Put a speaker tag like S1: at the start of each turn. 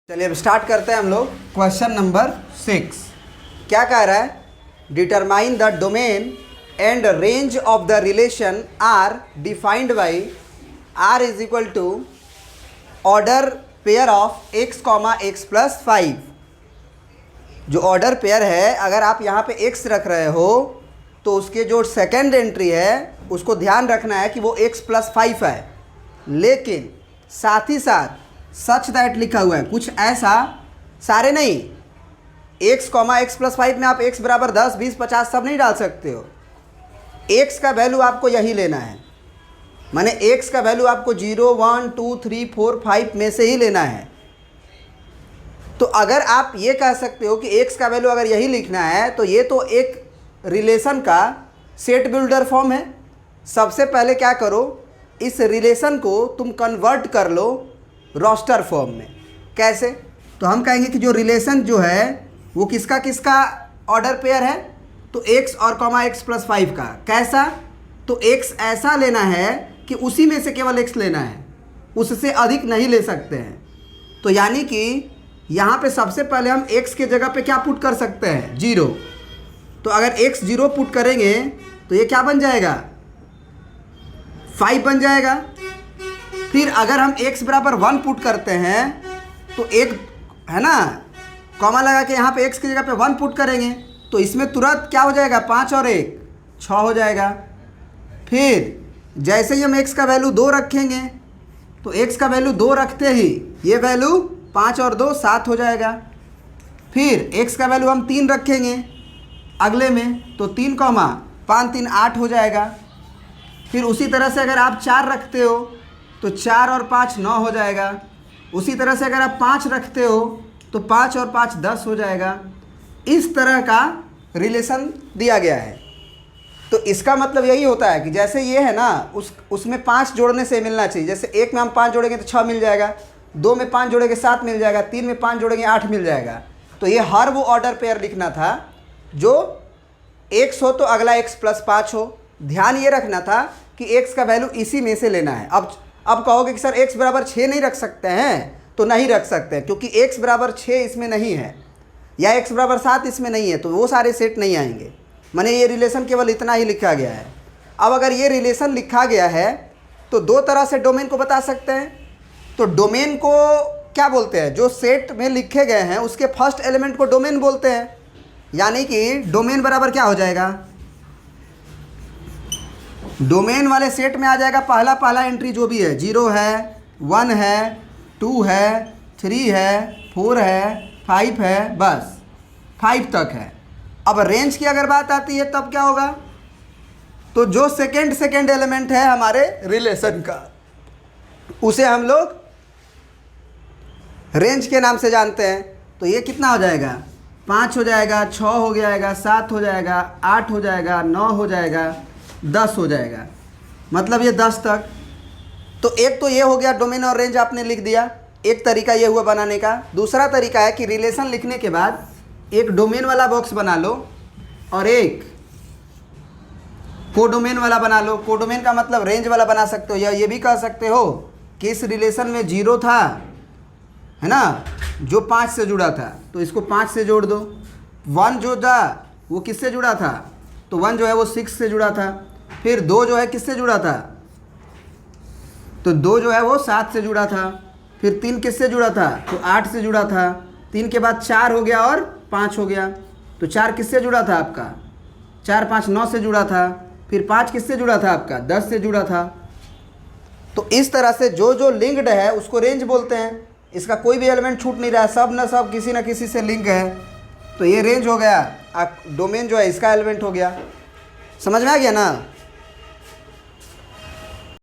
S1: चलिए अब स्टार्ट करते हैं हम लोग। क्वेश्चन नंबर 6 क्या कह रहा है? Determine the domain and range of the relation R defined by R is equal to order pair of x comma x plus 5। जो ऑर्डर पेयर है, अगर आप यहाँ पे x रख रहे हो तो उसके जो सेकेंड एंट्री है उसको ध्यान रखना है कि वो x प्लस 5 है, लेकिन साथ ही साथ सच दैट लिखा हुआ है, कुछ ऐसा सारे नहीं। x कॉमा एक्स प्लस 5 में आप x बराबर 10, 20, 50 सब नहीं डाल सकते हो। x का वैल्यू आपको यही लेना है, माने x का वैल्यू आपको 0, 1, 2, 3, 4, 5 में से ही लेना है। तो अगर आप ये कह सकते हो कि x का वैल्यू अगर यही लिखना है तो ये तो एक रिलेशन का सेट बिल्डर फॉर्म है। सबसे पहले क्या करो, इस रिलेशन को तुम कन्वर्ट कर लो रोस्टर फॉर्म में। कैसे? तो हम कहेंगे कि जो रिलेशन जो है वो किसका किसका ऑर्डर पेयर है, तो x और कॉमा एक्स प्लस 5 का। कैसा? तो x ऐसा लेना है कि उसी में से केवल x लेना है, उससे अधिक नहीं ले सकते हैं। तो यानी कि यहाँ पे सबसे पहले हम x के जगह पे क्या पुट कर सकते हैं? 0। तो अगर x 0 पुट करेंगे तो ये क्या बन जाएगा? 5 बन जाएगा। फिर अगर हम x बराबर 1 पुट करते हैं तो एक है ना, कॉमा लगा के यहाँ पे x की जगह पे 1 पुट करेंगे तो इसमें तुरंत क्या हो जाएगा? 5 और 1 6 हो जाएगा। फिर जैसे ही हम x का वैल्यू 2 रखेंगे तो x का वैल्यू 2 रखते ही ये वैल्यू 5 और 2 7 हो जाएगा। फिर x का वैल्यू हम 3 रखेंगे अगले में तो 3 कॉमा 5 3 8 हो जाएगा। फिर उसी तरह से अगर आप 4 रखते हो तो 4 और 5 9 हो जाएगा। उसी तरह से अगर आप 5 रखते हो तो 5 और 5 10 हो जाएगा। इस तरह का रिलेशन दिया गया है। तो इसका मतलब यही होता है कि जैसे ये है ना, उसमें 5 जोड़ने से मिलना चाहिए। जैसे 1 में हम 5 जोड़ेंगे तो 6 मिल जाएगा, 2 में 5 जोड़ेंगे 7 मिल जाएगा, 3 में 5 जोड़ेंगे 8 मिल जाएगा। तो ये हर वो ऑर्डर पेयर लिखना था जो x हो तो अगला x प्लस 5 हो। ध्यान ये रखना था कि x का वैल्यू इसी में से लेना है। अब कहोगे कि सर x बराबर 6 नहीं रख सकते हैं, तो नहीं रख सकते हैं क्योंकि x बराबर 6 इसमें नहीं है या x बराबर 7 इसमें नहीं है, तो वो सारे सेट नहीं आएंगे। माने ये रिलेशन केवल इतना ही लिखा गया है। अब अगर ये रिलेशन लिखा गया है तो दो तरह से डोमेन को बता सकते हैं। तो डोमेन को क्या बोलते हैं? जो सेट में लिखे गए हैं उसके फर्स्ट एलिमेंट को डोमेन बोलते हैं। यानी कि डोमेन बराबर क्या हो जाएगा? डोमेन वाले सेट में आ जाएगा पहला एंट्री जो भी है, 0 है, 1 है, 2 है, 3 है, 4 है, 5 है, बस 5 तक है। अब रेंज की अगर बात आती है तब क्या होगा? तो जो सेकेंड एलिमेंट है हमारे रिलेशन का उसे हम लोग रेंज के नाम से जानते हैं। तो ये कितना हो जाएगा? 5 हो जाएगा, 6 हो जाएगा, 7 हो जाएगा, 8 हो जाएगा, 9 हो जाएगा, 10 हो जाएगा। मतलब ये 10 तक। तो एक तो ये हो गया, डोमेन और रेंज आपने लिख दिया। एक तरीका ये हुआ बनाने का। दूसरा तरीका है कि रिलेशन लिखने के बाद एक डोमेन वाला बॉक्स बना लो और एक कोडोमेन वाला बना लो। कोडोमेन का मतलब रेंज वाला बना सकते हो, या ये भी कह सकते हो कि इस रिलेशन में 0 था, है ना, जो 5 से जुड़ा था, तो इसको 5 से जोड़ दो। 1 जो था वो किससे जुड़ा था? तो 1 जो है वो 6 से जुड़ा था। फिर 2 जो है किससे जुड़ा था? तो 2 जो है वो 7 से जुड़ा था। फिर 3 किससे जुड़ा था? तो 8 से जुड़ा था। 3 के बाद 4 हो गया और 5 हो गया। तो 4 किससे जुड़ा था आपका? 4 5 9 से जुड़ा था। फिर 5 किससे जुड़ा था आपका? 10 से जुड़ा था। तो इस तरह से जो जो लिंक्ड है उसको रेंज बोलते हैं। इसका कोई भी एलिमेंट छूट नहीं रहा है, सब न सब किसी न किसी से लिंक है, तो ये रेंज हो गया। डोमेन जो है इसका एलिमेंट हो गया। समझ में आ गया ना?